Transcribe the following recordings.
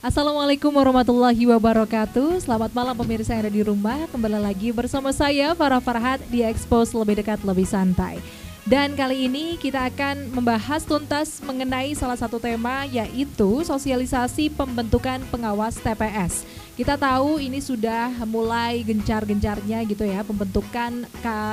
Assalamualaikum warahmatullahi wabarakatuh. Selamat malam pemirsa yang ada di rumah. Kembali lagi bersama saya Farah Farhat di Expose Lebih Dekat Lebih Santai. Dan kali ini kita akan membahas tuntas mengenai salah satu tema, yaitu sosialisasi pembentukan pengawas TPS. Kita tahu ini sudah mulai gencar-gencarnya gitu ya, pembentukan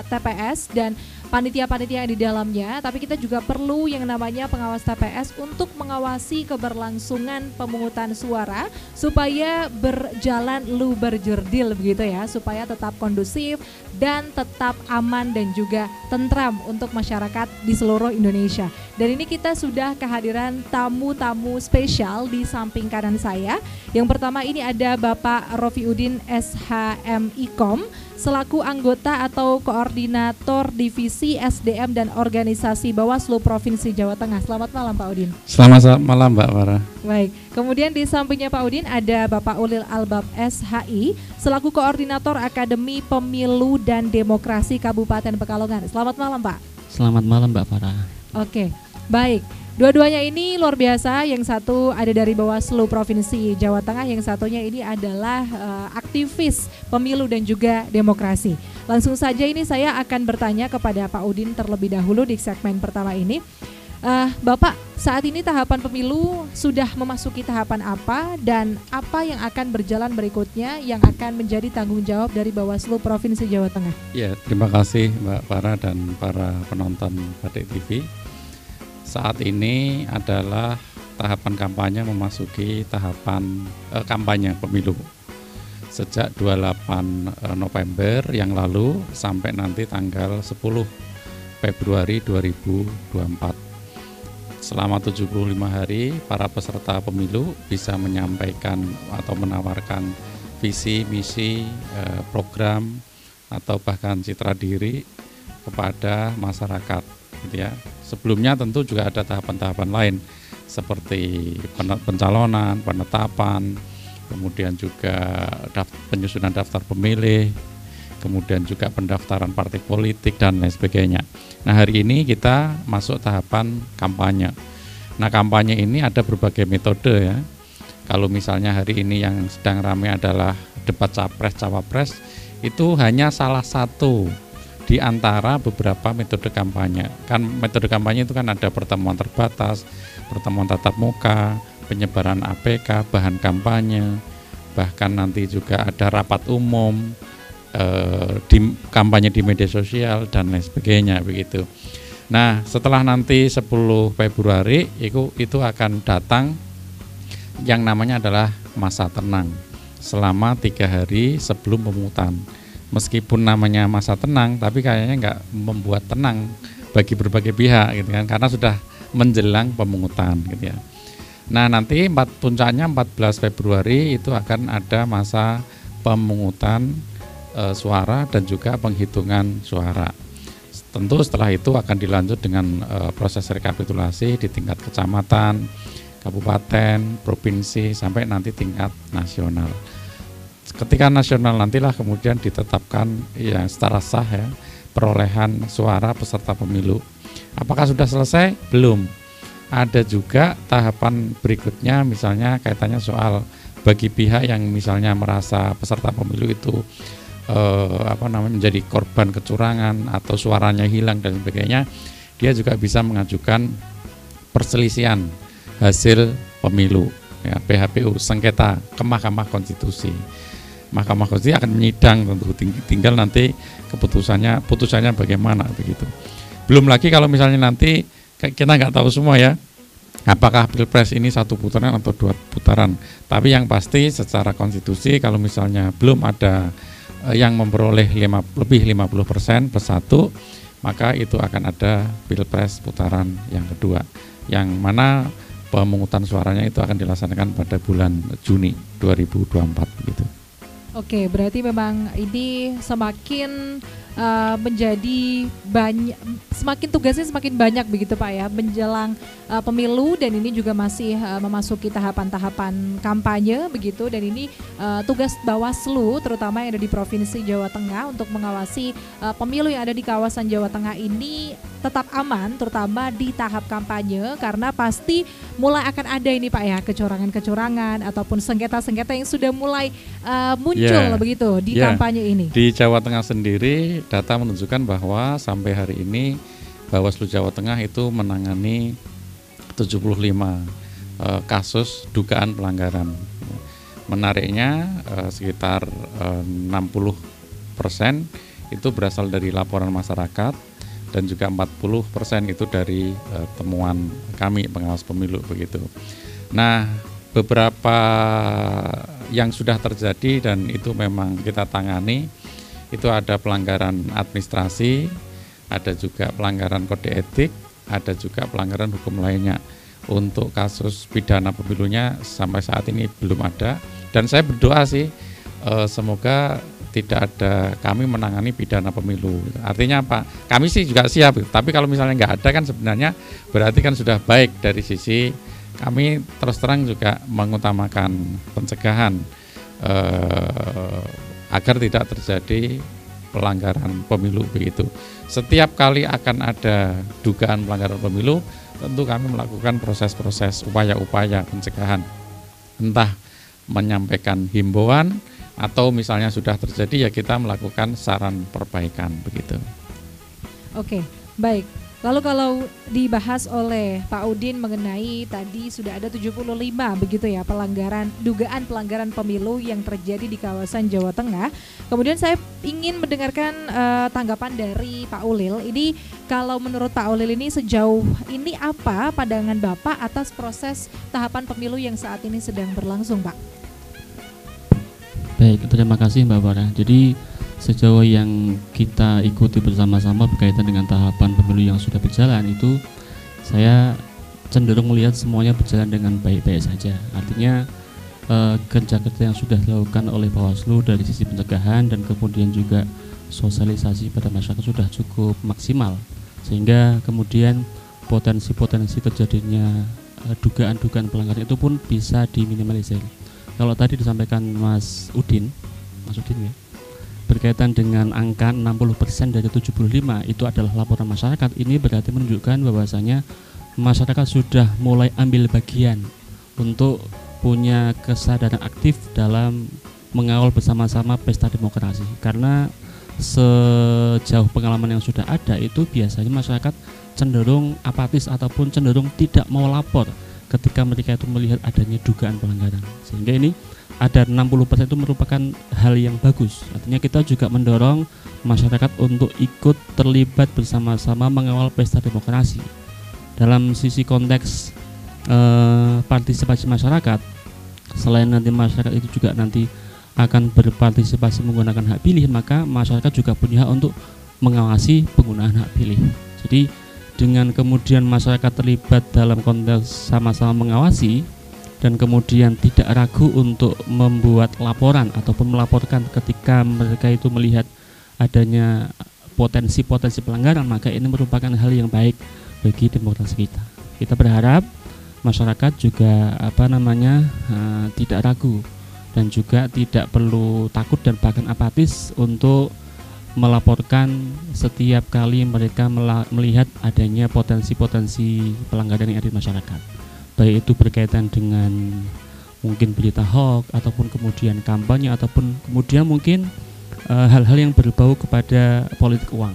TPS dan panitia-panitia yang di dalamnya, tapi kita juga perlu yang namanya pengawas TPS untuk mengawasi keberlangsungan pemungutan suara supaya berjalan luber-jurdil begitu ya, supaya tetap kondusif dan tetap aman dan juga tentram untuk masyarakat di seluruh Indonesia. Dan ini kita sudah kehadiran tamu-tamu spesial di samping kanan saya. Yang pertama ini ada Bapak Rofiudin SHMIKOM selaku anggota atau koordinator divisi SDM dan organisasi Bawaslu Provinsi Jawa Tengah. Selamat malam Pak Udin. Selamat malam Mbak Farah. Baik, kemudian di sampingnya Pak Udin ada Bapak Ulil Albab SHI selaku koordinator Akademi Pemilu dan Demokrasi Kabupaten Pekalongan. Selamat malam Pak. Selamat malam Mbak Farah. Oke, baik. Dua-duanya ini luar biasa, yang satu ada dari Bawaslu Provinsi Jawa Tengah, yang satunya ini adalah aktivis pemilu dan juga demokrasi. Langsung saja ini saya akan bertanya kepada Pak Udin terlebih dahulu di segmen pertama ini. Bapak, saat ini tahapan pemilu sudah memasuki tahapan apa dan apa yang akan berjalan berikutnya yang akan menjadi tanggung jawab dari Bawaslu Provinsi Jawa Tengah? Ya, terima kasih Mbak Farah dan para penonton Batik TV. Saat ini adalah tahapan kampanye memasuki tahapan kampanye pemilu sejak 28 November yang lalu sampai nanti tanggal 10 Februari 2024. Selama 75 hari para peserta pemilu bisa menyampaikan atau menawarkan visi, misi, program atau bahkan citra diri kepada masyarakat gitu ya. Sebelumnya tentu juga ada tahapan-tahapan lain seperti pencalonan, penetapan, kemudian juga penyusunan daftar pemilih, kemudian juga pendaftaran partai politik dan lain sebagainya. Nah, hari ini kita masuk tahapan kampanye. Nah, kampanye ini ada berbagai metode ya. Kalau misalnya hari ini yang sedang ramai adalah debat capres-cawapres, itu hanya salah satu di antara beberapa metode kampanye. Kan metode kampanye itu kan ada pertemuan terbatas, pertemuan tatap muka, penyebaran APK, bahan kampanye, bahkan nanti juga ada rapat umum, di kampanye di media sosial dan lain sebagainya begitu. Nah, setelah nanti 10 Februari itu akan datang yang namanya adalah masa tenang selama 3 hari sebelum pemungutan. Meskipun namanya masa tenang, tapi kayaknya nggak membuat tenang bagi berbagai pihak gitu kan, karena sudah menjelang pemungutan gitu ya. Nah, nanti puncaknya 14 Februari itu akan ada masa pemungutan suara dan juga penghitungan suara. Tentu setelah itu akan dilanjut dengan proses rekapitulasi di tingkat kecamatan, kabupaten, provinsi sampai nanti tingkat nasional. Ketika nasional nantilah kemudian ditetapkan ya secara sah ya perolehan suara peserta pemilu. Apakah sudah selesai? Belum. Ada juga tahapan berikutnya, misalnya kaitannya soal bagi pihak yang misalnya merasa peserta pemilu itu menjadi korban kecurangan atau suaranya hilang dan sebagainya, dia juga bisa mengajukan perselisihan hasil pemilu ya, PHPU, sengketa ke Mahkamah Konstitusi. Mahkamah Konstitusi akan menyidang, tentu tinggal nanti putusannya bagaimana begitu. Belum lagi kalau misalnya nanti kita nggak tahu semua ya, apakah Pilpres ini 1 putaran atau 2 putaran. Tapi yang pasti secara konstitusi kalau misalnya belum ada yang memperoleh lebih 50% plus 1, maka itu akan ada Pilpres putaran yang kedua, yang mana pemungutan suaranya itu akan dilaksanakan pada bulan Juni 2024 begitu. Oke, berarti memang ini semakin menjadi banyak, semakin tugasnya semakin banyak begitu Pak ya, menjelang pemilu, dan ini juga masih memasuki tahapan-tahapan kampanye begitu, dan ini tugas Bawaslu terutama yang ada di Provinsi Jawa Tengah untuk mengawasi pemilu yang ada di kawasan Jawa Tengah ini tetap aman, terutama di tahap kampanye, karena pasti mulai akan ada ini Pak ya, kecurangan-kecurangan ataupun sengketa-sengketa yang sudah mulai muncul begitu di kampanye ini. Di Jawa Tengah sendiri data menunjukkan bahwa sampai hari ini Bawaslu Jawa Tengah itu menangani 75 kasus dugaan pelanggaran. Menariknya sekitar 60% itu berasal dari laporan masyarakat dan juga 40% itu dari temuan kami pengawas pemilu begitu. Nah, beberapa yang sudah terjadi dan itu memang kita tangani, itu ada pelanggaran administrasi, ada juga pelanggaran kode etik, ada juga pelanggaran hukum lainnya. Untuk kasus pidana pemilunya sampai saat ini belum ada, dan saya berdoa sih semoga tidak ada kami menangani pidana pemilu. Artinya apa? Kami sih juga siap, tapi kalau misalnya nggak ada kan sebenarnya berarti kan sudah baik dari sisi kami. Terus terang juga mengutamakan pencegahan agar tidak terjadi pelanggaran pemilu begitu. Setiap kali akan ada dugaan pelanggaran pemilu, tentu kami melakukan proses-proses upaya-upaya pencegahan, entah menyampaikan himbauan atau misalnya sudah terjadi ya kita melakukan saran perbaikan begitu. Oke, baik. Lalu kalau dibahas oleh Pak Udin mengenai tadi sudah ada 75 begitu ya dugaan pelanggaran pemilu yang terjadi di kawasan Jawa Tengah. Kemudian saya ingin mendengarkan tanggapan dari Pak Ulil. Ini kalau menurut Pak Ulil ini sejauh ini apa pandangan Bapak atas proses tahapan pemilu yang saat ini sedang berlangsung, Pak? Baik, terima kasih Mbak Farah. Jadi sejauh yang kita ikuti bersama-sama berkaitan dengan tahapan pemilu yang sudah berjalan itu, saya cenderung melihat semuanya berjalan dengan baik-baik saja. Artinya kerja-kerja yang sudah dilakukan oleh Bawaslu dari sisi pencegahan dan kemudian juga sosialisasi pada masyarakat sudah cukup maksimal, sehingga kemudian potensi-potensi terjadinya dugaan-dugaan pelanggaran itu pun bisa diminimalisir. Kalau tadi disampaikan Mas Udin ya, berkaitan dengan angka 60% dari 75 itu adalah laporan masyarakat, ini berarti menunjukkan bahwasanya masyarakat sudah mulai ambil bagian untuk punya kesadaran aktif dalam mengawal bersama-sama pesta demokrasi. Karena sejauh pengalaman yang sudah ada itu biasanya masyarakat cenderung apatis ataupun cenderung tidak mau lapor ketika mereka itu melihat adanya dugaan pelanggaran. Sehingga ini ada 60% itu merupakan hal yang bagus. Artinya kita juga mendorong masyarakat untuk ikut terlibat bersama-sama mengawal pesta demokrasi. Dalam sisi konteks partisipasi masyarakat, selain nanti masyarakat itu juga nanti akan berpartisipasi menggunakan hak pilih, maka masyarakat juga punya hak untuk mengawasi penggunaan hak pilih. Jadi dengan kemudian masyarakat terlibat dalam konteks sama-sama mengawasi dan kemudian tidak ragu untuk membuat laporan ataupun melaporkan ketika mereka itu melihat adanya potensi-potensi pelanggaran, maka ini merupakan hal yang baik bagi demokrasi kita. Kita berharap masyarakat juga tidak ragu dan juga tidak perlu takut dan bahkan apatis untuk melaporkan setiap kali mereka melihat adanya potensi-potensi pelanggaran yang ada di masyarakat, baik itu berkaitan dengan mungkin berita hoax ataupun kemudian kampanye ataupun kemudian mungkin hal-hal yang berbau kepada politik uang.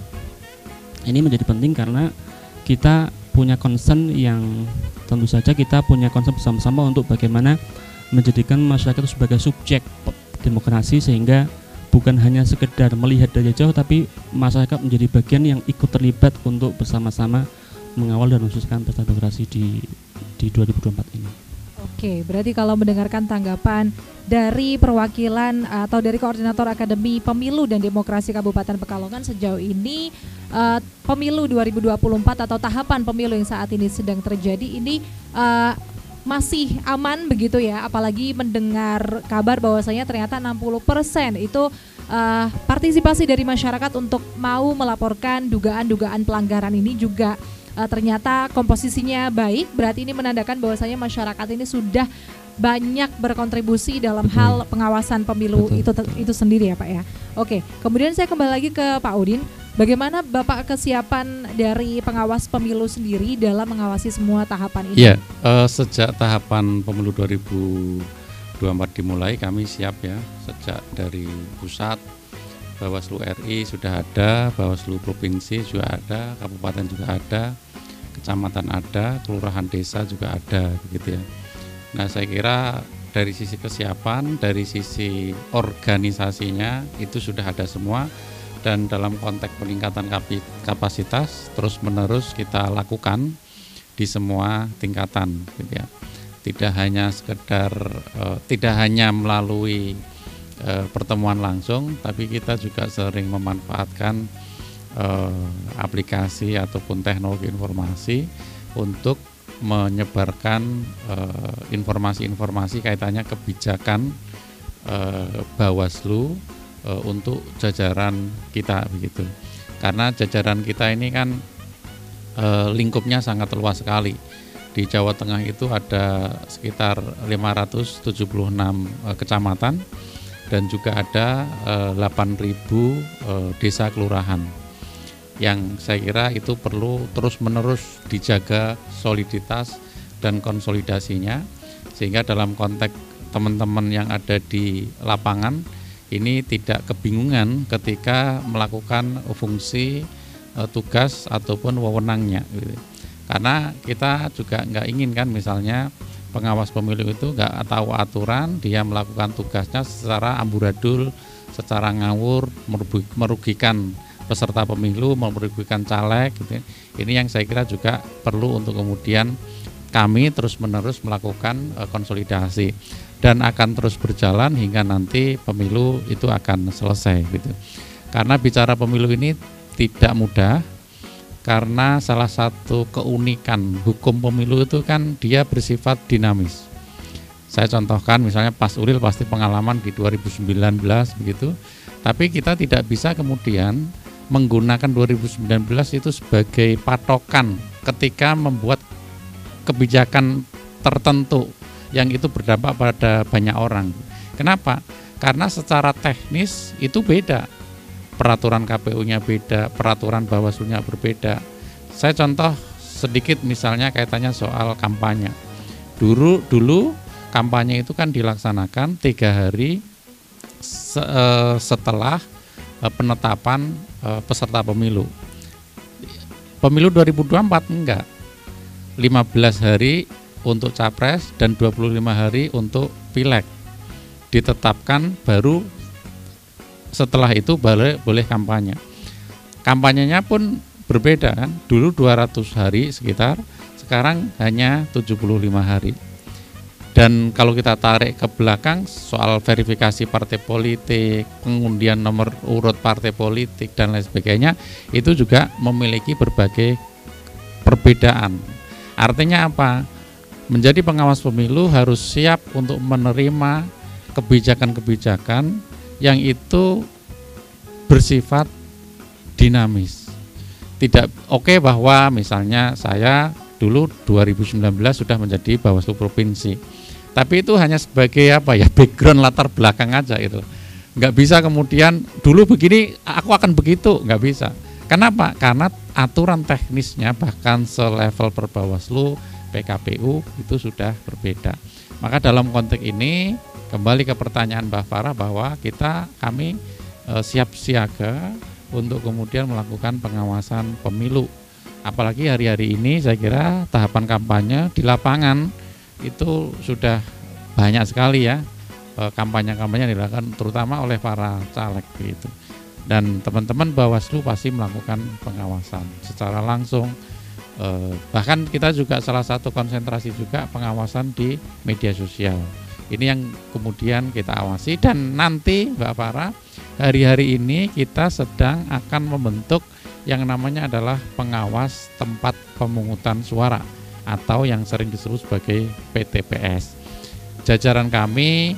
Ini menjadi penting karena kita punya concern yang tentu saja kita punya concern bersama-sama untuk bagaimana menjadikan masyarakat itu sebagai subjek demokrasi, sehingga bukan hanya sekedar melihat dari jauh, tapi masyarakat menjadi bagian yang ikut terlibat untuk bersama-sama mengawal dan mensukseskan pesta demokrasi di 2024 ini. Oke, berarti kalau mendengarkan tanggapan dari perwakilan atau dari Koordinator Akademi Pemilu dan Demokrasi Kabupaten Pekalongan, sejauh ini pemilu 2024 atau tahapan pemilu yang saat ini sedang terjadi ini masih aman begitu ya, apalagi mendengar kabar bahwasanya ternyata 60% itu partisipasi dari masyarakat untuk mau melaporkan dugaan-dugaan pelanggaran ini juga ternyata komposisinya baik. Berarti ini menandakan bahwasanya masyarakat ini sudah banyak berkontribusi dalam hal pengawasan pemilu itu sendiri ya Pak ya. Oke, kemudian saya kembali lagi ke Pak Udin. Bagaimana Bapak kesiapan dari pengawas pemilu sendiri dalam mengawasi semua tahapan ini? Iya, sejak tahapan pemilu 2024 dimulai kami siap ya. Sejak dari pusat, Bawaslu RI sudah ada, Bawaslu Provinsi juga ada, Kabupaten juga ada, Kecamatan ada, Kelurahan Desa juga ada begitu ya. Nah saya kira dari sisi kesiapan, dari sisi organisasinya itu sudah ada semua, dan dalam konteks peningkatan kapasitas terus menerus kita lakukan di semua tingkatan gitu ya. Tidak hanya sekedar tidak hanya melalui pertemuan langsung, tapi kita juga sering memanfaatkan aplikasi ataupun teknologi informasi untuk menyebarkan informasi-informasi kaitannya kebijakan Bawaslu untuk jajaran kita begitu. Karena jajaran kita ini kan lingkupnya sangat luas sekali. Di Jawa Tengah itu ada sekitar 576 kecamatan dan juga ada 8.000 desa kelurahan. Yang saya kira itu perlu terus-menerus dijaga soliditas dan konsolidasinya, sehingga dalam konteks teman-teman yang ada di lapangan ini tidak kebingungan ketika melakukan fungsi tugas ataupun wewenangnya gitu. Karena kita juga nggak ingin kan misalnya pengawas pemilu itu nggak tahu aturan, dia melakukan tugasnya secara amburadul, secara ngawur, merugikan peserta pemilu, merugikan caleg gitu. Ini yang saya kira juga perlu untuk kemudian kami terus-menerus melakukan konsolidasi dan akan terus berjalan hingga nanti pemilu itu akan selesai gitu. Karena bicara pemilu ini tidak mudah, karena salah satu keunikan hukum pemilu itu kan dia bersifat dinamis. Saya contohkan misalnya Pas Uril pasti pengalaman di 2019 begitu, tapi kita tidak bisa kemudian menggunakan 2019 itu sebagai patokan ketika membuat kebijakan tertentu yang itu berdampak pada banyak orang. Kenapa? Karena secara teknis itu beda. Peraturan KPU-nya beda, peraturan Bawaslu-nya berbeda. Saya contoh sedikit misalnya kaitannya soal kampanye. Dulu kampanye itu kan dilaksanakan 3 hari setelah penetapan peserta pemilu. Pemilu 2024 enggak. 15 hari untuk capres dan 25 hari untuk pileg. Ditetapkan baru setelah itu boleh kampanye. Kampanyenya pun berbeda kan. Dulu 200 hari sekitar, sekarang hanya 75 hari. Dan kalau kita tarik ke belakang soal verifikasi partai politik, pengundian nomor urut partai politik dan lain sebagainya, itu juga memiliki berbagai perbedaan. Artinya apa? Menjadi pengawas pemilu harus siap untuk menerima kebijakan-kebijakan yang itu bersifat dinamis. Tidak oke bahwa misalnya saya dulu 2019 sudah menjadi Bawaslu Provinsi. Tapi itu hanya sebagai background latar belakang aja itu. Nggak bisa kemudian dulu begini aku akan begitu, nggak bisa. Kenapa? Karena aturan teknisnya bahkan selevel per Bawaslu, PKPU itu sudah berbeda. Maka dalam konteks ini kembali ke pertanyaan Mbak Farah bahwa kami siap siaga untuk kemudian melakukan pengawasan pemilu. Apalagi hari-hari ini saya kira tahapan kampanye di lapangan itu sudah banyak sekali ya kampanye-kampanye yang dilakukan terutama oleh para caleg gitu. Dan teman-teman Bawaslu pasti melakukan pengawasan secara langsung. Bahkan kita juga salah satu konsentrasi juga pengawasan di media sosial. Ini yang kemudian kita awasi dan nanti Mbak Farah hari-hari ini kita sedang akan membentuk yang namanya adalah pengawas tempat pemungutan suara atau yang sering disebut sebagai PTPS. Jajaran kami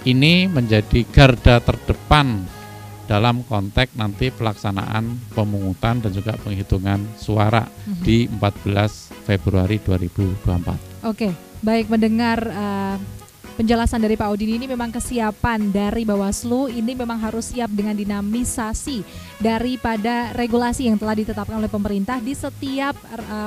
ini menjadi garda terdepan dalam konteks nanti pelaksanaan pemungutan dan juga penghitungan suara di 14 Februari 2024. Oke, baik, mendengar penjelasan dari Pak Udin ini, memang kesiapan dari Bawaslu ini memang harus siap dengan dinamisasi daripada regulasi yang telah ditetapkan oleh pemerintah di setiap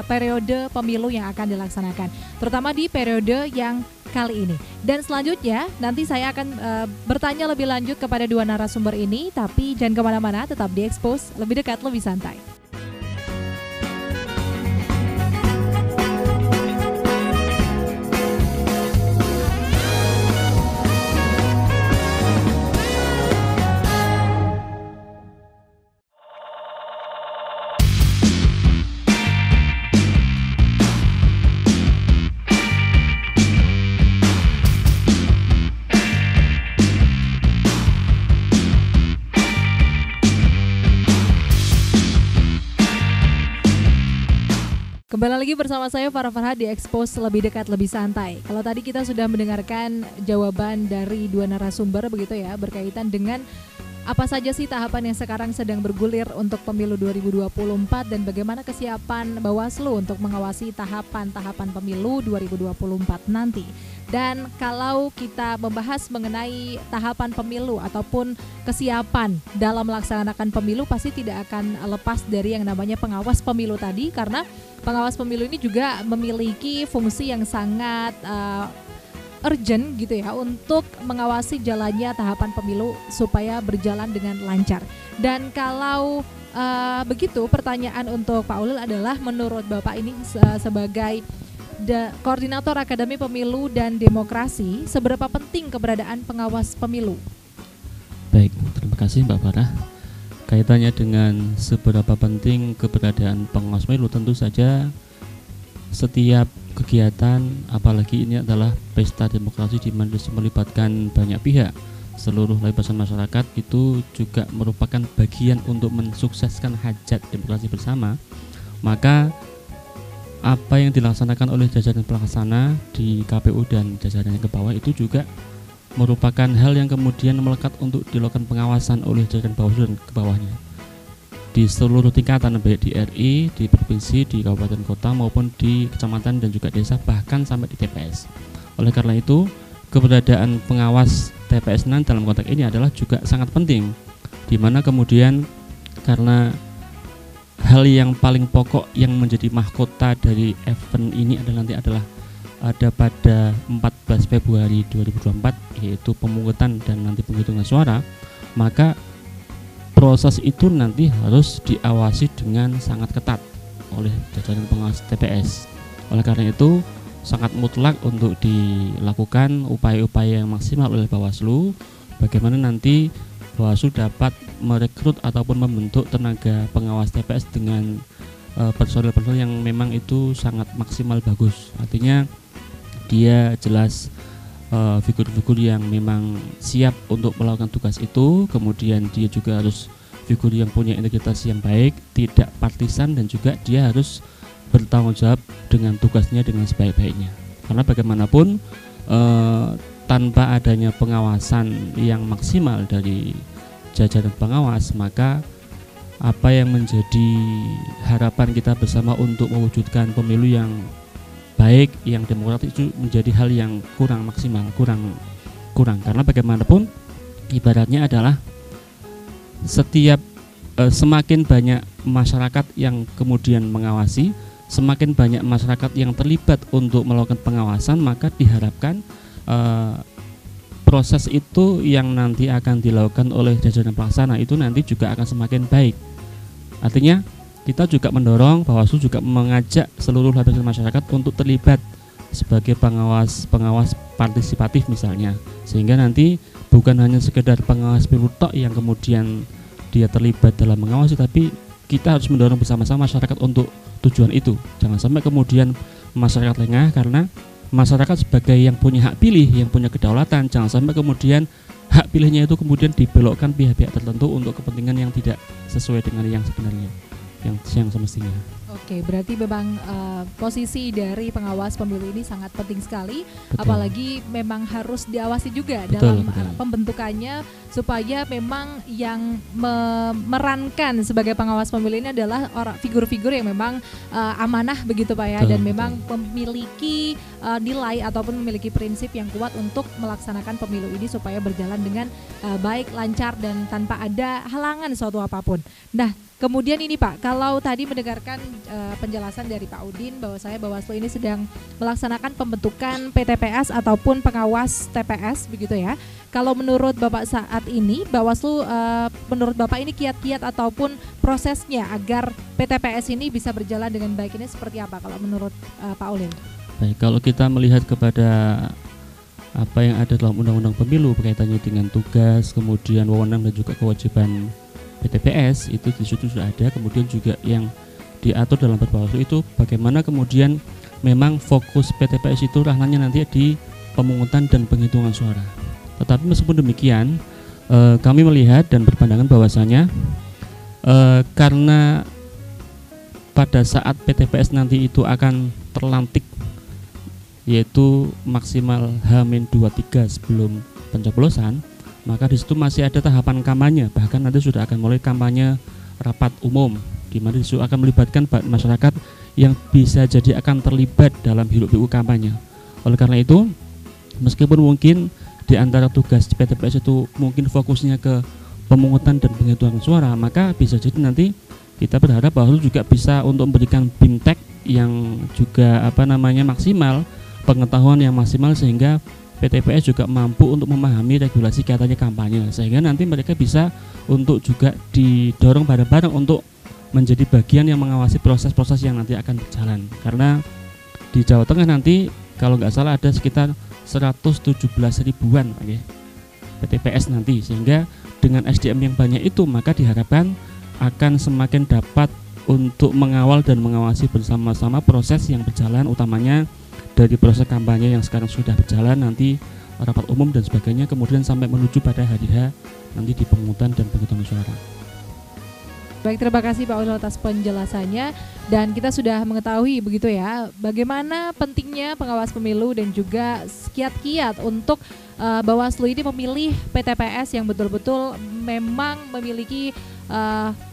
periode pemilu yang akan dilaksanakan, terutama di periode yang kali ini. Dan selanjutnya nanti saya akan bertanya lebih lanjut kepada dua narasumber ini, tapi jangan kemana-mana, tetap di Expose, lebih dekat, lebih santai. Kembali lagi bersama saya Farah Farhad di Expose, lebih dekat, lebih santai. Kalau tadi kita sudah mendengarkan jawaban dari dua narasumber begitu ya, berkaitan dengan apa saja sih tahapan yang sekarang sedang bergulir untuk pemilu 2024 dan bagaimana kesiapan Bawaslu untuk mengawasi tahapan-tahapan pemilu 2024 nanti. Dan kalau kita membahas mengenai tahapan pemilu ataupun kesiapan dalam melaksanakan pemilu, pasti tidak akan lepas dari yang namanya pengawas pemilu tadi, karena pengawas pemilu ini juga memiliki fungsi yang sangat urgent gitu ya, untuk mengawasi jalannya tahapan pemilu supaya berjalan dengan lancar. Dan kalau begitu, pertanyaan untuk Pak Ulil adalah, menurut Bapak ini sebagai Koordinator Akademi Pemilu dan Demokrasi, seberapa penting keberadaan pengawas pemilu? Baik, terima kasih Mbak Farah. Kaitannya dengan seberapa penting keberadaan pengawas pemilu, tentu saja setiap kegiatan, apalagi ini adalah pesta demokrasi di mana melibatkan banyak pihak, seluruh lapisan masyarakat, itu juga merupakan bagian untuk mensukseskan hajat demokrasi bersama. Maka apa yang dilaksanakan oleh jajaran pelaksana di KPU dan jajaran yang ke bawah itu juga merupakan hal yang kemudian melekat untuk dilakukan pengawasan oleh jajaran Bawaslu dan ke bawahnya di seluruh tingkatan, baik di RI, di provinsi, di kabupaten kota maupun di kecamatan dan juga desa, bahkan sampai di TPS. Oleh karena itu, keberadaan pengawas TPS dalam konteks ini adalah juga sangat penting, di mana kemudian karena hal yang paling pokok yang menjadi mahkota dari event ini adalah ada pada 14 Februari 2024, yaitu pemungutan dan nanti penghitungan suara. Maka proses itu nanti harus diawasi dengan sangat ketat oleh jajaran pengawas TPS. Oleh karena itu sangat mutlak untuk dilakukan upaya-upaya yang maksimal oleh Bawaslu, bagaimana nanti Bawaslu dapat merekrut ataupun membentuk tenaga pengawas TPS dengan personil-personil yang memang itu sangat maksimal bagus. Artinya dia jelas figur-figur yang memang siap untuk melakukan tugas itu, kemudian dia juga harus figur yang punya integritas yang baik, tidak partisan, dan juga dia harus bertanggung jawab dengan tugasnya dengan sebaik-baiknya. Karena bagaimanapun tanpa adanya pengawasan yang maksimal dari jajaran pengawas, maka apa yang menjadi harapan kita bersama untuk mewujudkan pemilu yang baik, yang demokratis, itu menjadi hal yang kurang maksimal, kurang. Karena bagaimanapun ibaratnya adalah setiap semakin banyak masyarakat yang kemudian mengawasi, semakin banyak masyarakat yang terlibat untuk melakukan pengawasan, maka diharapkan proses itu yang nanti akan dilakukan oleh jajaran pelaksana itu nanti juga akan semakin baik. Artinya kita juga mendorong, Bawaslu juga mengajak seluruh lapisan masyarakat untuk terlibat sebagai pengawas partisipatif misalnya, sehingga nanti bukan hanya sekedar pengawas pemilu tok yang kemudian dia terlibat dalam mengawasi, tapi kita harus mendorong bersama-sama masyarakat untuk tujuan itu. Jangan sampai kemudian masyarakat lengah, karena masyarakat sebagai yang punya hak pilih, yang punya kedaulatan, jangan sampai kemudian hak pilihnya itu kemudian dibelokkan pihak-pihak tertentu untuk kepentingan yang tidak sesuai dengan yang sebenarnya, yang semestinya. Oke, berarti memang posisi dari pengawas pemilu ini sangat penting sekali, Betul. apalagi memang harus diawasi juga Betul, dalam betul. pembentukannya, supaya memang yang memerankan sebagai pengawas pemilu ini adalah figur-figur yang memang amanah begitu Pak ya, Betul, dan memang memiliki nilai ataupun memiliki prinsip yang kuat untuk melaksanakan pemilu ini supaya berjalan dengan baik, lancar, dan tanpa ada halangan suatu apapun. Nah, kemudian ini Pak, kalau tadi mendengarkan penjelasan dari Pak Udin bahwa Bawaslu ini sedang melaksanakan pembentukan PTPS ataupun pengawas TPS begitu ya. Kalau menurut Bapak saat ini, Bawaslu menurut Bapak ini kiat-kiat ataupun prosesnya agar PTPS ini bisa berjalan dengan baik ini seperti apa kalau menurut Pak Ulil? Baik, kalau kita melihat kepada apa yang ada dalam Undang-Undang Pemilu berkaitannya dengan tugas, kemudian wewenang dan juga kewajiban PTPS, itu di situ sudah ada. Kemudian juga yang diatur dalam Bawaslu itu bagaimana kemudian memang fokus PTPS itu ranahnya nanti di pemungutan dan penghitungan suara. Tetapi meskipun demikian, kami melihat dan berpandangan bahwasanya karena pada saat PTPS nanti itu akan terlantik, yaitu maksimal H-23 sebelum pencoblosan, maka di situ masih ada tahapan kampanye. Bahkan nanti sudah akan mulai kampanye rapat umum, di mana di situ akan melibatkan masyarakat yang bisa jadi akan terlibat dalam hiruk-pikuk kampanye. Oleh karena itu, meskipun mungkin di antara tugas PTPS itu mungkin fokusnya ke pemungutan dan penghitungan suara, maka bisa jadi nanti kita berharap bahwa juga bisa untuk memberikan BIMTEK yang juga maksimal, pengetahuan yang maksimal, sehingga PTPS juga mampu untuk memahami regulasi kaitannya kampanye, sehingga nanti mereka bisa untuk juga didorong bareng-bareng untuk menjadi bagian yang mengawasi proses-proses yang nanti akan berjalan. Karena di Jawa Tengah nanti kalau nggak salah ada sekitar 117 ribuan PTPS nanti, sehingga dengan SDM yang banyak itu maka diharapkan akan semakin dapat untuk mengawal dan mengawasi bersama-sama proses yang berjalan, utamanya dari proses kampanye yang sekarang sudah berjalan, nanti rapat umum dan sebagainya, kemudian sampai menuju pada hari H nanti di pemungutan dan penghitungan suara. Baik, terima kasih Pak Ulil atas penjelasannya, dan kita sudah mengetahui begitu ya bagaimana pentingnya pengawas pemilu dan juga kiat-kiat untuk Bawaslu ini memilih PTPS yang betul-betul memang memiliki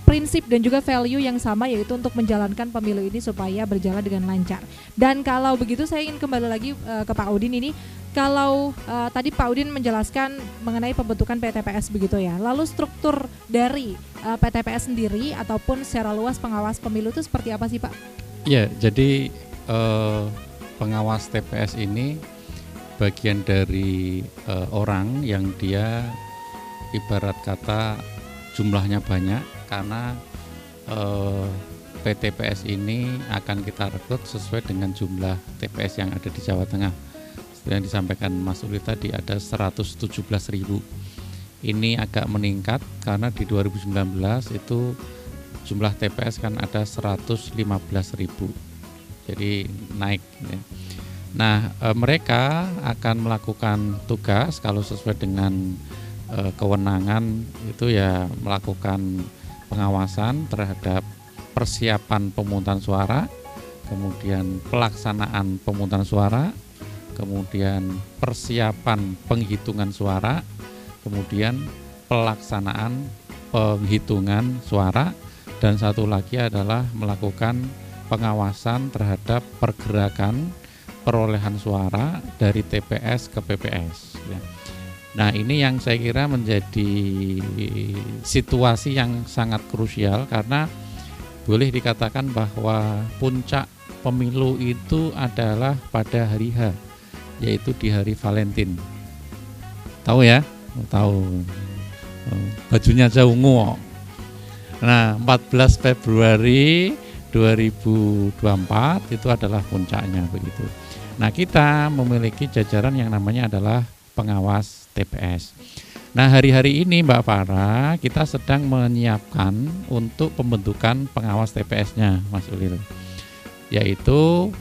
prinsip dan juga value yang sama, yaitu untuk menjalankan pemilu ini supaya berjalan dengan lancar. Dan kalau begitu saya ingin kembali lagi ke Pak Udin ini. Kalau tadi Pak Udin menjelaskan mengenai pembentukan PTPS begitu ya, lalu struktur dari PTPS sendiri ataupun secara luas pengawas pemilu itu seperti apa sih Pak? Ya, jadi pengawas TPS ini bagian dari orang yang dia ibarat kata jumlahnya banyak, karena PTPS ini akan kita rekrut sesuai dengan jumlah TPS yang ada di Jawa Tengah. Yang disampaikan Mas Uli tadi ada 117.000. Ini agak meningkat karena di 2019 itu jumlah TPS kan ada 115.000. Jadi naik ya. Nah, mereka akan melakukan tugas kalau sesuai dengan kewenangan itu ya, melakukan pengawasan terhadap persiapan pemungutan suara, kemudian pelaksanaan pemungutan suara, kemudian persiapan penghitungan suara, kemudian pelaksanaan penghitungan suara, dan satu lagi adalah melakukan pengawasan terhadap pergerakan perolehan suara dari TPS ke PPS ya. Nah, ini yang saya kira menjadi situasi yang sangat krusial, karena boleh dikatakan bahwa puncak pemilu itu adalah pada hari H, yaitu di hari Valentine. Tahu ya? Tahu. Bajunya aja ungu. Nah, 14 Februari 2024 itu adalah puncaknya begitu. Nah, kita memiliki jajaran yang namanya adalah pengawas TPS. Nah, hari-hari ini Mbak Farah, kita sedang menyiapkan untuk pembentukan pengawas TPS-nya, Mas Ulil. Yaitu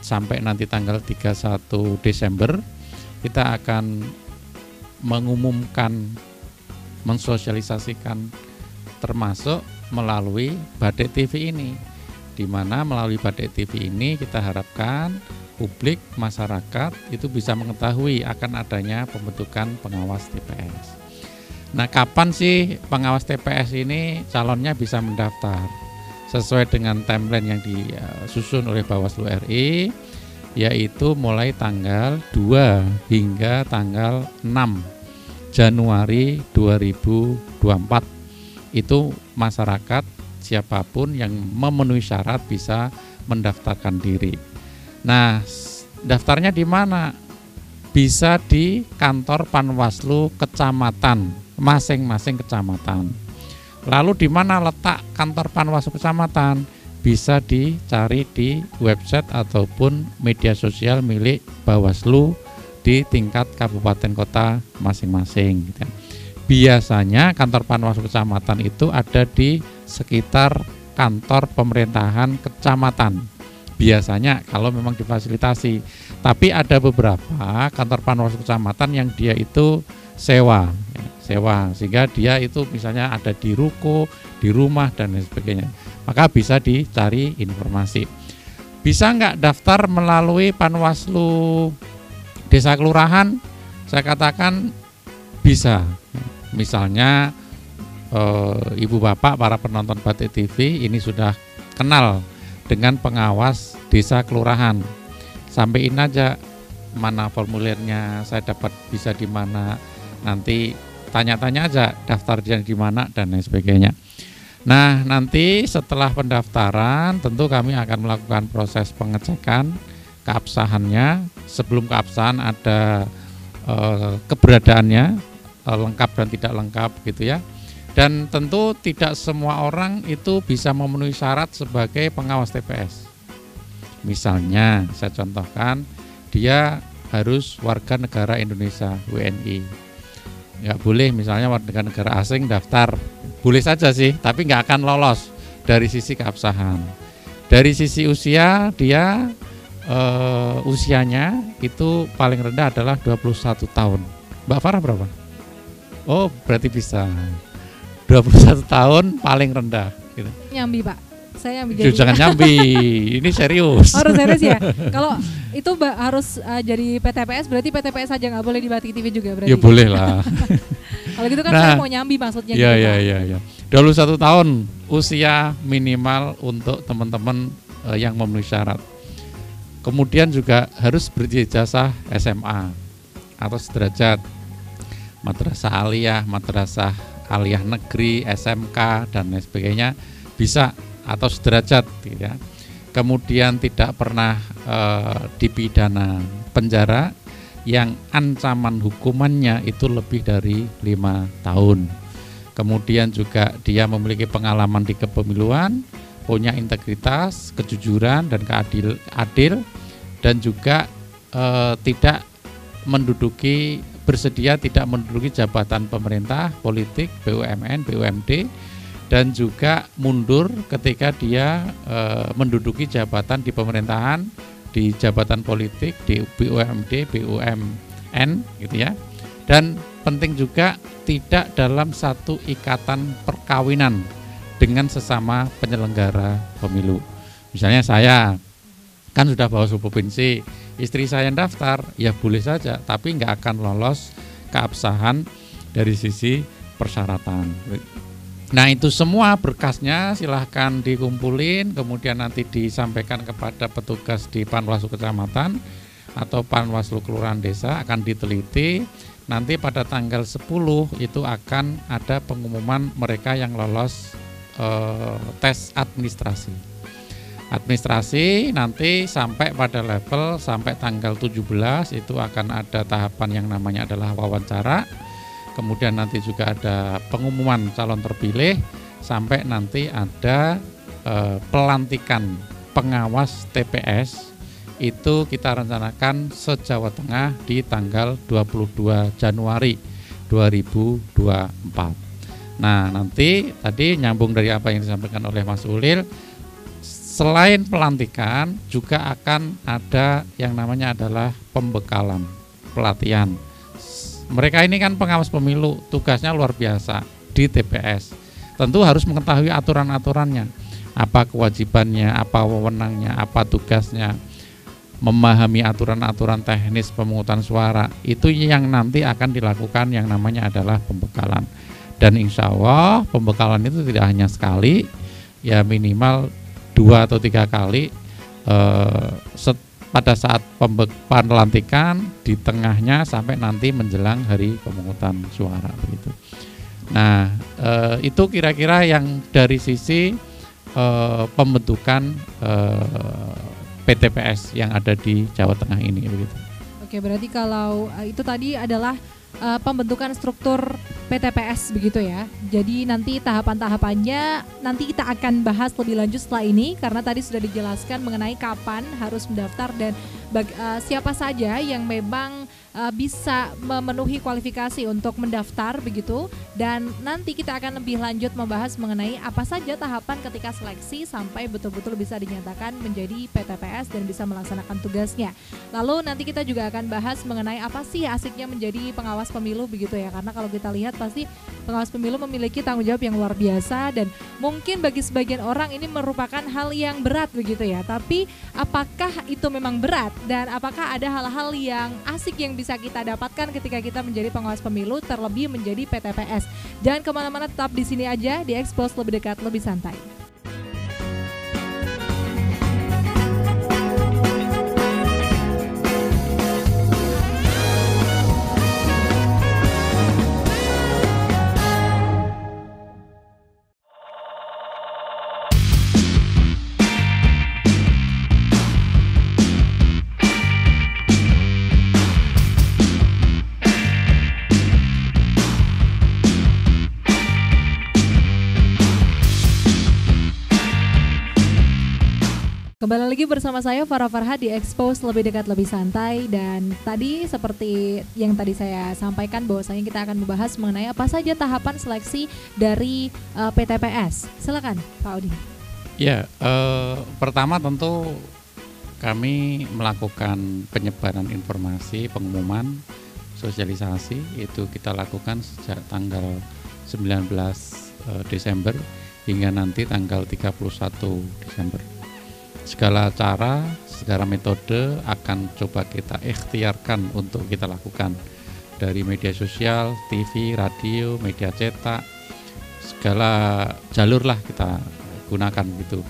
sampai nanti tanggal 31 Desember kita akan mengumumkan, mensosialisasikan, termasuk melalui Batik TV ini. di mana melalui Batik TV ini kita harapkan publik, masyarakat itu bisa mengetahui akan adanya pembentukan pengawas TPS. Nah, kapan sih pengawas TPS ini calonnya bisa mendaftar? Sesuai dengan timeline yang disusun oleh Bawaslu RI, yaitu mulai tanggal 2 hingga tanggal 6 Januari 2024. Itu masyarakat siapapun yang memenuhi syarat bisa mendaftarkan diri. Nah, daftarnya di mana? Bisa di kantor Panwaslu kecamatan, masing-masing kecamatan. Lalu di mana letak kantor Panwaslu kecamatan? Bisa dicari di website ataupun media sosial milik Bawaslu di tingkat kabupaten kota masing-masing. Biasanya kantor Panwaslu kecamatan itu ada di sekitar kantor pemerintahan kecamatan. Biasanya kalau memang difasilitasi, tapi ada beberapa kantor Panwaslu kecamatan yang dia itu sewa, sehingga dia itu misalnya ada di ruko, di rumah dan lain sebagainya. Maka bisa dicari informasi. Bisa nggak daftar melalui Panwaslu desa kelurahan? Saya katakan bisa. Misalnya ibu bapak, para penonton Batik TV ini sudah kenal dengan pengawas desa kelurahan. Sampaiin aja mana formulirnya, saya dapat bisa di mana, nanti tanya-tanya aja daftarnya di mana dan lain sebagainya. Nah, nanti setelah pendaftaran tentu kami akan melakukan proses pengecekan keabsahannya. Sebelum keabsahan ada keberadaannya, lengkap dan tidak lengkap gitu ya. Dan tentu tidak semua orang itu bisa memenuhi syarat sebagai pengawas TPS. Misalnya saya contohkan, dia harus warga negara Indonesia, WNI. Nggak boleh misalnya warga negara asing daftar. Boleh saja sih, tapi nggak akan lolos dari sisi keabsahan. Dari sisi usia, dia usianya itu paling rendah adalah 21 tahun. Mbak Farah berapa? Oh, berarti bisa. 21 tahun paling rendah gitu. Nyambi Pak, saya nyambi jadi. Jangan nyambi, ini serius. Harus serius ya. Kalau itu harus jadi PTPS, berarti PTPS aja nggak boleh di Batik TV juga berarti. Ya boleh lah. Kalau gitu kan saya mau nyambi maksudnya. Iya. 21 tahun usia minimal untuk teman-teman yang memenuhi syarat. Kemudian juga harus berijazah SMA atau sederajat, madrasah aliyah, madrasah aliyah negeri, SMK dan lain sebagainya bisa, atau sederajat gitu ya. Kemudian tidak pernah dipidana penjara yang ancaman hukumannya itu lebih dari 5 tahun. Kemudian juga dia memiliki pengalaman di kepemiluan, punya integritas, kejujuran dan adil, dan juga tidak bersedia tidak menduduki jabatan pemerintah, politik, BUMN, BUMD, dan juga mundur ketika dia menduduki jabatan di pemerintahan, di jabatan politik, di BUMD, BUMN gitu ya. Dan penting juga tidak dalam satu ikatan perkawinan dengan sesama penyelenggara pemilu. Misalnya saya kan sudah Bawaslu provinsi, istri saya yang daftar, ya boleh saja, tapi nggak akan lolos keabsahan dari sisi persyaratan. Nah, itu semua berkasnya silahkan dikumpulin, kemudian nanti disampaikan kepada petugas di Panwaslu kecamatan atau Panwaslu kelurahan desa, akan diteliti. Nanti pada tanggal 10 itu akan ada pengumuman mereka yang lolos tes administrasi. Administrasi nanti sampai pada level sampai tanggal 17 itu akan ada tahapan yang namanya adalah wawancara. Kemudian nanti juga ada pengumuman calon terpilih sampai nanti ada pelantikan pengawas TPS. Itu kita rencanakan se-Jawa Tengah di tanggal 22 Januari 2024. Nah, nanti tadi nyambung dari apa yang disampaikan oleh Mas Ulil, selain pelantikan juga akan ada yang namanya adalah pembekalan, pelatihan. Mereka ini kan pengawas pemilu, tugasnya luar biasa di TPS. Tentu harus mengetahui aturan-aturannya. apa kewajibannya, apa wewenangnya, apa tugasnya, memahami aturan-aturan teknis pemungutan suara, itu yang nanti akan dilakukan yang namanya adalah pembekalan. Dan insya Allah pembekalan itu tidak hanya sekali, ya minimal 2 atau 3 kali pada saat pelantikan, di tengahnya, sampai nanti menjelang hari pemungutan suara begitu. Nah, itu kira-kira yang dari sisi pembentukan PTPS yang ada di Jawa Tengah ini begitu. Oke, berarti kalau itu tadi adalah pembentukan struktur PTPS begitu ya. Jadi nanti tahapan-tahapannya nanti kita akan bahas lebih lanjut setelah ini, karena tadi sudah dijelaskan mengenai kapan harus mendaftar dan siapa saja yang memang bisa memenuhi kualifikasi untuk mendaftar begitu. Dan nanti kita akan lebih lanjut membahas mengenai apa saja tahapan ketika seleksi sampai betul-betul bisa dinyatakan menjadi PTPS dan bisa melaksanakan tugasnya. Lalu nanti kita juga akan bahas mengenai apa sih asiknya menjadi pengawas pemilu begitu ya, karena kalau kita lihat pasti pengawas pemilu memiliki tanggung jawab yang luar biasa dan mungkin bagi sebagian orang ini merupakan hal yang berat begitu ya. Tapi apakah itu memang berat dan apakah ada hal-hal yang asik yang bisa kita dapatkan ketika kita menjadi pengawas pemilu, terlebih menjadi PTPS? Jangan kemana-mana, tetap di sini aja di Expose Lebih Dekat Lebih Santai. Kembali lagi bersama saya Farah Farhad di Expose Lebih Dekat Lebih Santai. Dan tadi seperti yang tadi saya sampaikan bahwasanya kita akan membahas mengenai apa saja tahapan seleksi dari PTPS. Silakan Pak Odi. Ya, pertama tentu kami melakukan penyebaran informasi, pengumuman, sosialisasi. Itu kita lakukan sejak tanggal 19 Desember hingga nanti tanggal 31 Desember. Segala cara, segala metode akan coba kita ikhtiarkan untuk kita lakukan, dari media sosial, TV, radio, media cetak, segala jalur lah kita gunakan gitu.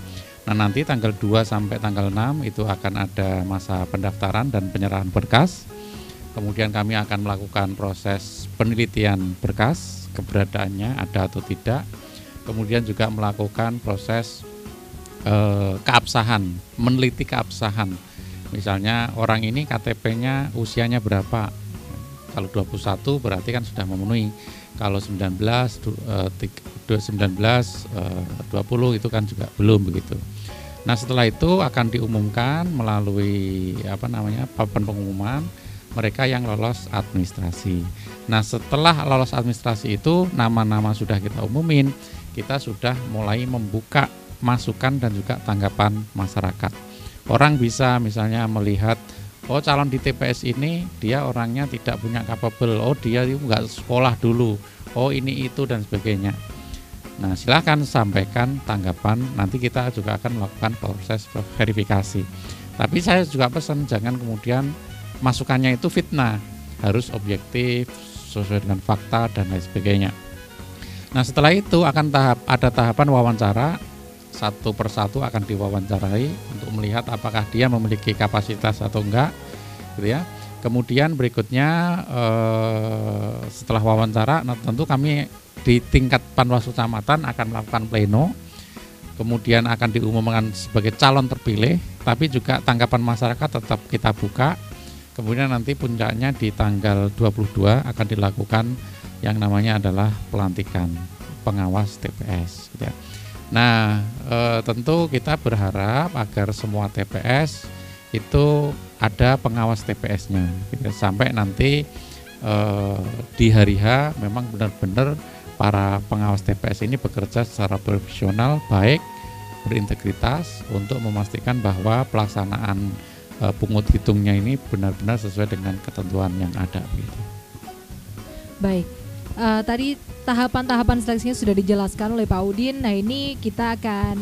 Nah, nanti tanggal 2 sampai tanggal 6 itu akan ada masa pendaftaran dan penyerahan berkas. Kemudian kami akan melakukan proses penelitian berkas, keberadaannya ada atau tidak. Kemudian juga melakukan proses keabsahan, meneliti keabsahan. Misalnya orang ini KTP-nya usianya berapa? Kalau 21 berarti kan sudah memenuhi. Kalau 19, 20 itu kan juga belum begitu. Nah, setelah itu akan diumumkan melalui papan pengumuman mereka yang lolos administrasi. Nah, setelah lolos administrasi itu nama-nama sudah kita umumin, kita sudah mulai membuka masukan dan juga tanggapan masyarakat. Orang bisa misalnya melihat, oh calon di TPS ini dia orangnya tidak punya capable, oh dia nggak sekolah dulu, oh ini itu dan sebagainya. Nah, silakan sampaikan tanggapan, nanti kita juga akan melakukan proses verifikasi. Tapi saya juga pesan jangan kemudian masukannya itu fitnah, harus objektif, sesuai dengan fakta dan lain sebagainya. Nah, setelah itu akan ada tahapan wawancara. Satu persatu akan diwawancarai untuk melihat apakah dia memiliki kapasitas atau enggak, gitu ya. Kemudian berikutnya setelah wawancara, nah tentu kami di tingkat Panwaslu Kecamatan akan melakukan pleno, kemudian akan diumumkan sebagai calon terpilih, tapi juga tanggapan masyarakat tetap kita buka. Kemudian nanti puncaknya di tanggal 22 akan dilakukan yang namanya adalah pelantikan pengawas TPS, gitu ya. Nah, tentu kita berharap agar semua TPS itu ada pengawas TPS-nya, gitu. Sampai nanti di hari H memang benar-benar para pengawas TPS ini bekerja secara profesional, baik, berintegritas untuk memastikan bahwa pelaksanaan pungut hitungnya ini benar-benar sesuai dengan ketentuan yang ada. Gitu. Baik. Tadi tahapan-tahapan seleksinya sudah dijelaskan oleh Pak Udin. Nah ini kita akan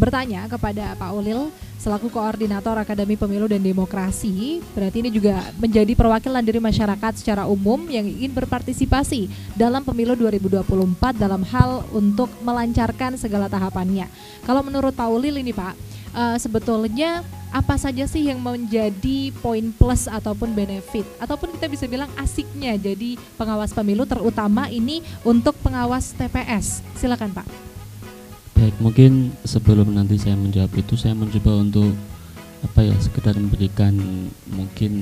bertanya kepada Pak Ulil selaku koordinator Akademi Pemilu dan Demokrasi. Berarti ini juga menjadi perwakilan dari masyarakat secara umum yang ingin berpartisipasi dalam pemilu 2024 dalam hal untuk melancarkan segala tahapannya. Kalau menurut Pak Ulil ini Pak, sebetulnya apa saja sih yang menjadi poin plus ataupun benefit ataupun kita bisa bilang asiknya jadi pengawas pemilu, terutama ini untuk pengawas TPS? Silakan Pak. Baik, mungkin sebelum nanti saya menjawab itu, saya mencoba untuk sekedar memberikan mungkin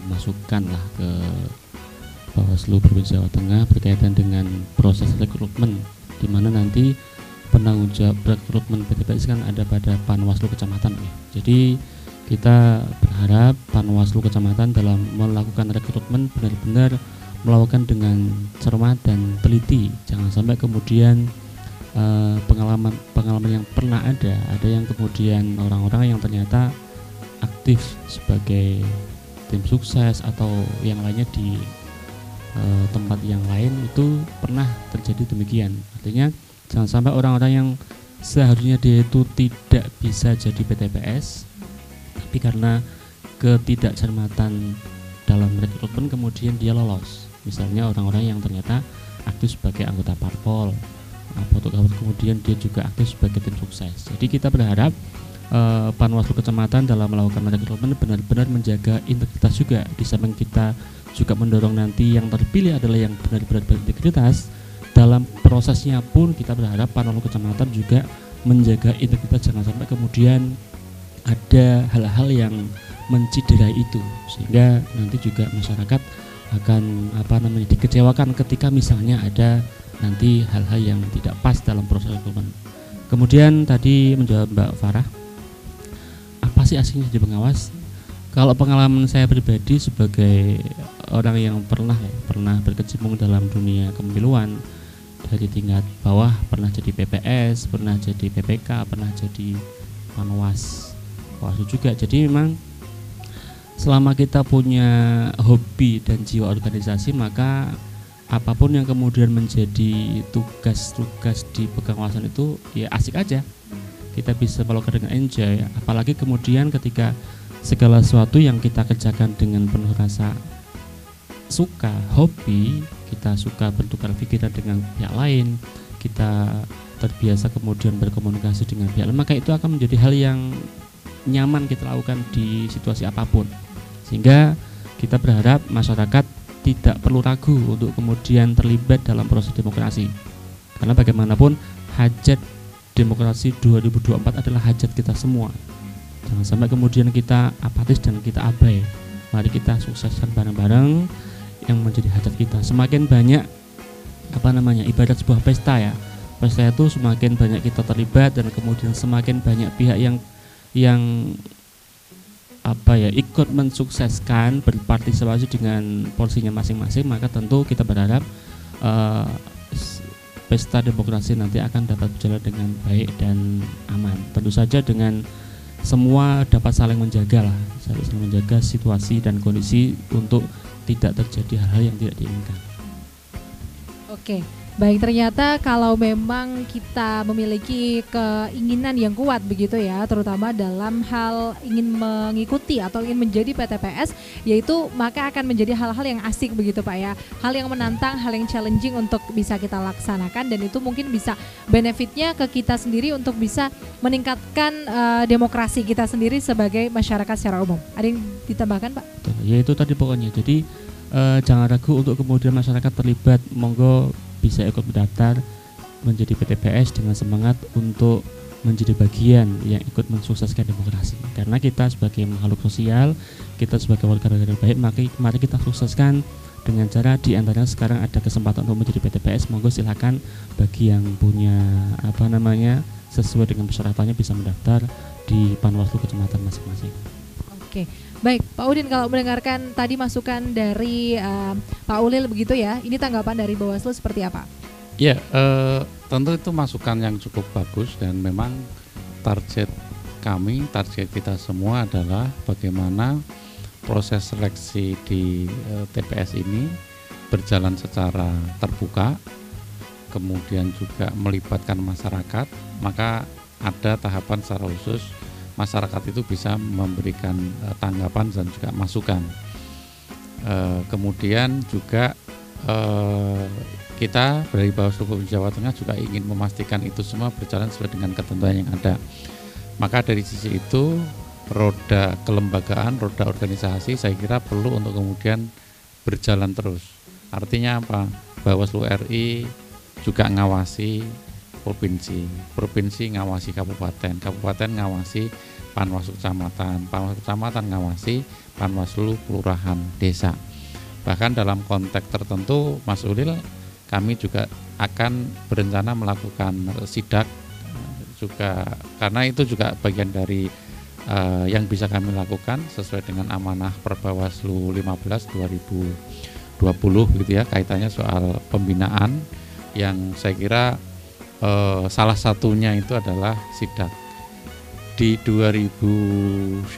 masukan lah ke Bawaslu Provinsi Jawa Tengah berkaitan dengan proses rekrutmen, di mana nanti penanggung jawab rekrutmen PTPS kan ada pada Panwaslu Kecamatan ya. Jadi kita berharap Panwaslu Kecamatan dalam melakukan rekrutmen benar-benar melakukan dengan cermat dan teliti, jangan sampai kemudian pengalaman yang pernah ada yang kemudian orang-orang yang ternyata aktif sebagai tim sukses atau yang lainnya di tempat yang lain itu pernah terjadi demikian. Artinya jangan sampai orang-orang yang seharusnya dia itu tidak bisa jadi PTPS, tapi karena ketidakcermatan dalam rekrutmen kemudian dia lolos. Misalnya orang-orang yang ternyata aktif sebagai anggota parpol, kemudian dia juga aktif sebagai tim sukses. Jadi kita berharap Panwaslu Kecamatan dalam melakukan rekrutmen benar-benar menjaga integritas juga. Di samping kita juga mendorong nanti yang terpilih adalah yang benar-benar berintegritas, dalam prosesnya pun kita berharap Panwaslu Kecamatan juga menjaga integritas, jangan sampai kemudian ada hal-hal yang menciderai itu, sehingga nanti juga masyarakat akan dikecewakan ketika misalnya ada nanti hal-hal yang tidak pas dalam proses rekrutmen. Kemudian tadi menjawab Mbak Farah, apa sih asiknya jadi pengawas? Kalau pengalaman saya pribadi sebagai orang yang pernah berkecimpung dalam dunia kepemiluan dari tingkat bawah, pernah jadi PPS, pernah jadi PPK, pernah jadi Panwas juga. Jadi memang selama kita punya hobi dan jiwa organisasi, maka apapun yang kemudian menjadi tugas-tugas di pengawasan itu ya asik aja, kita bisa melakukan dengan enjoy. Apalagi kemudian ketika segala sesuatu yang kita kerjakan dengan penuh rasa suka, hobi, kita suka bertukar pikiran dengan pihak lain, kita terbiasa kemudian berkomunikasi dengan pihak lain, maka itu akan menjadi hal yang nyaman kita lakukan di situasi apapun. Sehingga kita berharap masyarakat tidak perlu ragu untuk kemudian terlibat dalam proses demokrasi, karena bagaimanapun hajat demokrasi 2024 adalah hajat kita semua. Jangan sampai kemudian kita apatis dan kita abai. Mari kita sukseskan bareng-bareng yang menjadi hajat kita. Semakin banyak ibarat sebuah pesta ya, pesta itu semakin banyak kita terlibat dan kemudian semakin banyak pihak yang ikut mensukseskan, berpartisipasi dengan porsinya masing-masing, maka tentu kita berharap pesta demokrasi nanti akan dapat berjalan dengan baik dan aman. Tentu saja dengan semua dapat saling menjaga situasi dan kondisi untuk tidak terjadi hal-hal yang tidak diinginkan. Oke. Baik, ternyata kalau memang kita memiliki keinginan yang kuat begitu ya, terutama dalam hal ingin mengikuti atau ingin menjadi PTPS, yaitu maka akan menjadi hal-hal yang asik begitu Pak ya, hal yang menantang, hal yang challenging untuk bisa kita laksanakan, dan itu mungkin bisa benefitnya ke kita sendiri untuk bisa meningkatkan demokrasi kita sendiri sebagai masyarakat secara umum. Ada yang ditambahkan Pak? Ya itu tadi pokoknya, jadi jangan ragu untuk kemudian masyarakat terlibat, monggo bisa ikut mendaftar menjadi PTPS dengan semangat untuk menjadi bagian yang ikut mensukseskan demokrasi. Karena kita sebagai makhluk sosial, kita sebagai warga negara baik, mari kita sukseskan dengan cara diantaranya sekarang ada kesempatan untuk menjadi PTPS, monggo silakan bagi yang punya sesuai dengan persyaratannya bisa mendaftar di Panwaslu Kecamatan masing-masing. Oke. Baik, Pak Udin, kalau mendengarkan tadi masukan dari Pak Ulil begitu ya, ini tanggapan dari Bawaslu seperti apa? Ya, tentu itu masukan yang cukup bagus, dan memang target kita semua adalah bagaimana proses seleksi di TPS ini berjalan secara terbuka, kemudian juga melibatkan masyarakat, maka ada tahapan secara khusus masyarakat itu bisa memberikan tanggapan dan juga masukan. Kemudian juga kita dari Bawaslu Provinsi Jawa Tengah juga ingin memastikan itu semua berjalan sesuai dengan ketentuan yang ada. Maka dari sisi itu, roda kelembagaan, roda organisasi saya kira perlu untuk kemudian berjalan terus. Artinya apa? Bawaslu RI juga ngawasi provinsi, provinsi ngawasi kabupaten, kabupaten ngawasi Panwaslu kecamatan, Panwaslu kecamatan ngawasi Panwaslu kelurahan desa. Bahkan dalam konteks tertentu, Mas Ulil, kami juga akan berencana melakukan sidak juga, karena itu juga bagian dari yang bisa kami lakukan sesuai dengan amanah Perbawaslu 15 2020 gitu ya, kaitannya soal pembinaan yang saya kira salah satunya itu adalah sidak. Di 2019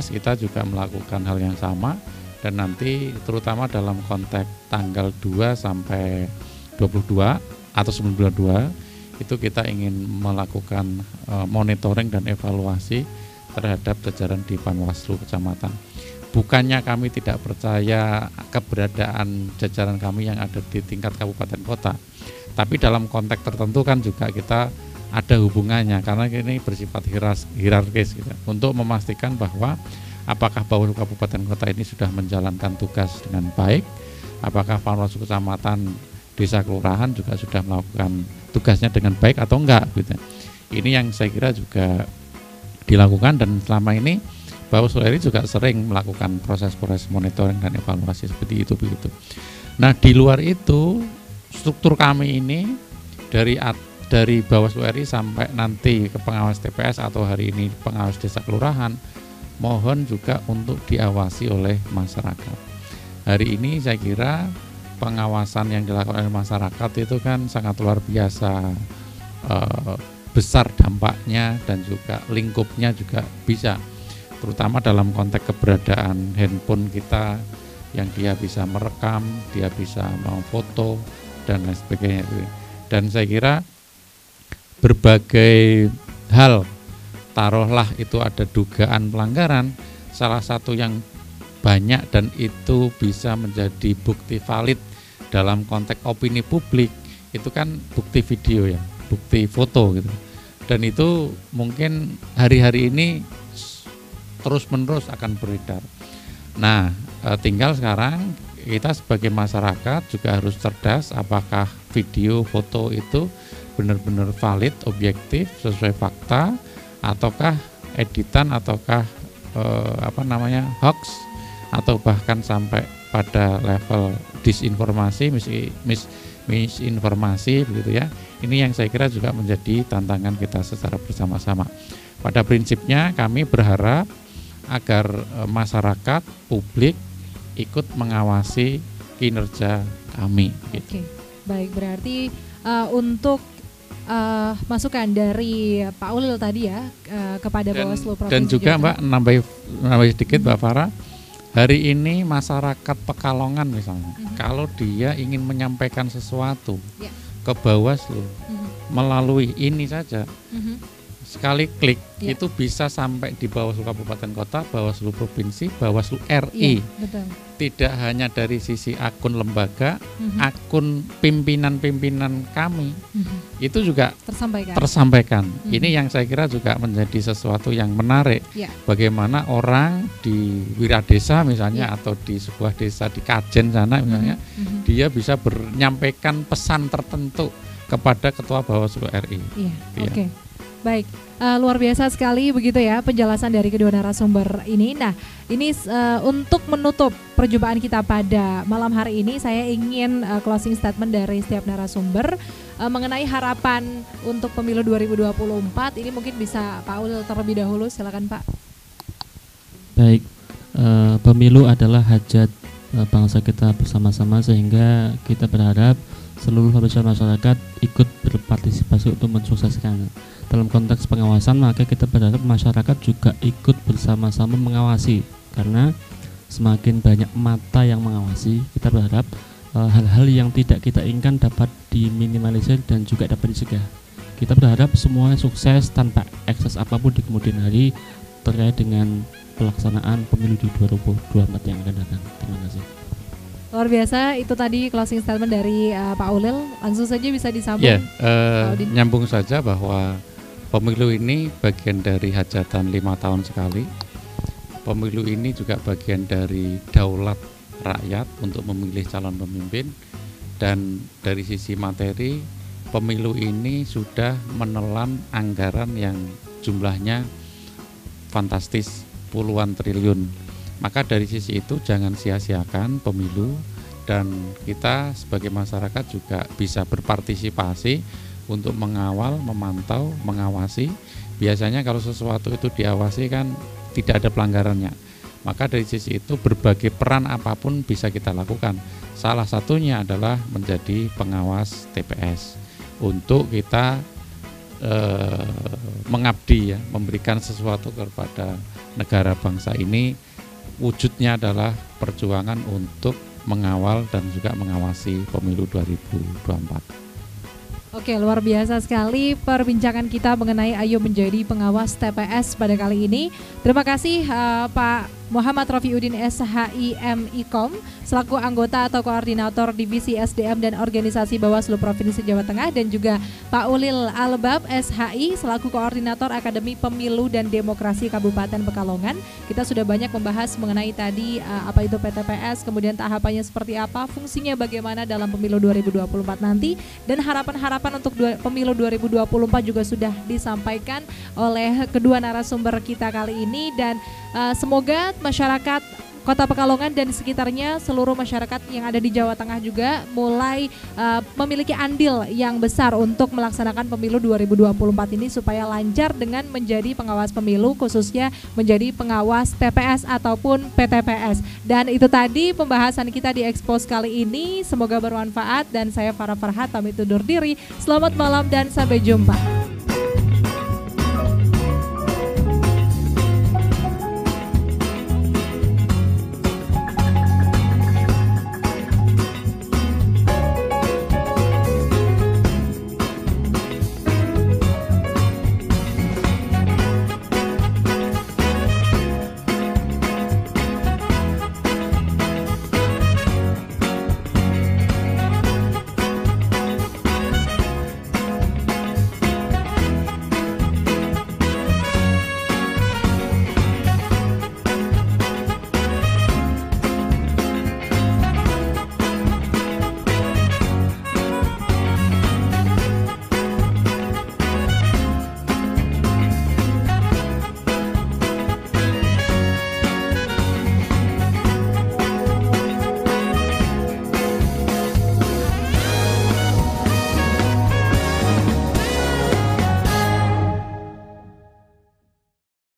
kita juga melakukan hal yang sama, dan nanti terutama dalam konteks tanggal 2 sampai 22 atau 92 itu kita ingin melakukan monitoring dan evaluasi terhadap jajaran di Panwaslu kecamatan. Bukannya kami tidak percaya keberadaan jajaran kami yang ada di tingkat kabupaten kota, tapi dalam konteks tertentu kan juga kita ada hubungannya, karena ini bersifat hierarkis gitu, untuk memastikan bahwa apakah Bawaslu kabupaten kota ini sudah menjalankan tugas dengan baik, apakah Panwaslu kecamatan, desa, kelurahan juga sudah melakukan tugasnya dengan baik atau enggak gitu. Ini yang saya kira juga dilakukan, dan selama ini Bawaslu RI juga sering melakukan proses-proses monitoring dan evaluasi seperti itu begitu. Nah, di luar itu struktur kami ini dari Bawaslu RI sampai nanti ke pengawas TPS atau hari ini pengawas desa kelurahan, mohon juga untuk diawasi oleh masyarakat. Hari ini saya kira pengawasan yang dilakukan oleh masyarakat itu kan sangat luar biasa besar dampaknya, dan juga lingkupnya juga bisa, terutama dalam konteks keberadaan handphone kita yang dia bisa merekam, dia bisa memfoto dan lain sebagainya. Dan saya kira berbagai hal, taruhlah itu ada dugaan pelanggaran, salah satu yang banyak dan itu bisa menjadi bukti valid dalam konteks opini publik itu kan bukti video ya, bukti foto gitu. Dan itu mungkin hari-hari ini terus-menerus akan beredar. Nah, tinggal sekarang kita sebagai masyarakat juga harus cerdas, apakah video, foto itu benar-benar valid, objektif, sesuai fakta, ataukah editan, ataukah hoax, atau bahkan sampai pada level disinformasi, misinformasi begitu ya. Ini yang saya kira juga menjadi tantangan kita secara bersama-sama. Pada prinsipnya kami berharap agar masyarakat, publik ikut mengawasi kinerja kami. Gitu. Oke, baik, berarti untuk masukan dari Pak Ulil tadi ya kepada Bawaslu Provinsi dan juga Jawa Tengah. Mbak nambah sedikit Mbak Farah, hari ini masyarakat Pekalongan misalnya, kalau dia ingin menyampaikan sesuatu ke Bawaslu melalui ini saja, sekali klik itu bisa sampai di Bawaslu Kabupaten Kota, Bawaslu Provinsi, Bawaslu RI. Betul. Tidak hanya dari sisi akun lembaga, akun pimpinan-pimpinan kami itu juga tersampaikan. Ini yang saya kira juga menjadi sesuatu yang menarik. Bagaimana orang di Wiradesa misalnya atau di sebuah desa di Kajen sana misalnya, dia bisa menyampaikan pesan tertentu kepada Ketua Bawaslu RI. Oke. Baik, luar biasa sekali begitu ya penjelasan dari kedua narasumber ini. Nah, ini untuk menutup perjumpaan kita pada malam hari ini, saya ingin closing statement dari setiap narasumber mengenai harapan untuk pemilu 2024. Ini mungkin bisa Pak Ulil terlebih dahulu, silakan Pak. Baik, pemilu adalah hajat bangsa kita bersama-sama, sehingga kita berharap seluruh lapisan masyarakat ikut berpartisipasi untuk mensukseskan. Dalam konteks pengawasan, maka kita berharap masyarakat juga ikut bersama-sama mengawasi, karena semakin banyak mata yang mengawasi, kita berharap hal-hal yang tidak kita inginkan dapat diminimalisir dan juga dapat dicegah. Kita berharap semuanya sukses tanpa ekses apapun di kemudian hari terkait dengan pelaksanaan pemilu di 2024 yang akan datang. Terima kasih. Luar biasa, itu tadi closing statement dari Pak Ulil. Langsung saja bisa disambung. Ya, nyambung saja bahwa pemilu ini bagian dari hajatan 5 tahun sekali. Pemilu ini juga bagian dari daulat rakyat untuk memilih calon pemimpin, dan dari sisi materi pemilu ini sudah menelan anggaran yang jumlahnya fantastis puluhan triliun. Maka dari sisi itu jangan sia-siakan pemilu, dan kita sebagai masyarakat juga bisa berpartisipasi untuk mengawal, memantau, mengawasi. Biasanya kalau sesuatu itu diawasi kan tidak ada pelanggarannya. Maka dari sisi itu berbagai peran apapun bisa kita lakukan. Salah satunya adalah menjadi pengawas TPS untuk kita mengabdi, ya, memberikan sesuatu kepada negara bangsa ini. Wujudnya adalah perjuangan untuk mengawal dan juga mengawasi pemilu 2024. Oke, luar biasa sekali perbincangan kita mengenai Ayo Menjadi Pengawas TPS pada kali ini. Terima kasih Pak Muhammad Rofiuddin SHI MIKOM selaku anggota atau koordinator Divisi SDM dan Organisasi Bawaslu Provinsi Jawa Tengah, dan juga Pak Ulil Albab SHI selaku koordinator Akademi Pemilu dan Demokrasi Kabupaten Pekalongan. Kita sudah banyak membahas mengenai tadi apa itu PTPS, kemudian tahapannya seperti apa, fungsinya bagaimana dalam pemilu 2024 nanti, dan harapan-harapan untuk pemilu 2024 juga sudah disampaikan oleh kedua narasumber kita kali ini. Dan semoga masyarakat Kota Pekalongan dan sekitarnya, seluruh masyarakat yang ada di Jawa Tengah juga mulai memiliki andil yang besar untuk melaksanakan pemilu 2024 ini supaya lancar dengan menjadi pengawas pemilu, khususnya menjadi pengawas TPS ataupun PTPS. Dan itu tadi pembahasan kita di Expose kali ini, semoga bermanfaat, dan saya Farah Farhat pamit undur diri. Selamat malam dan sampai jumpa.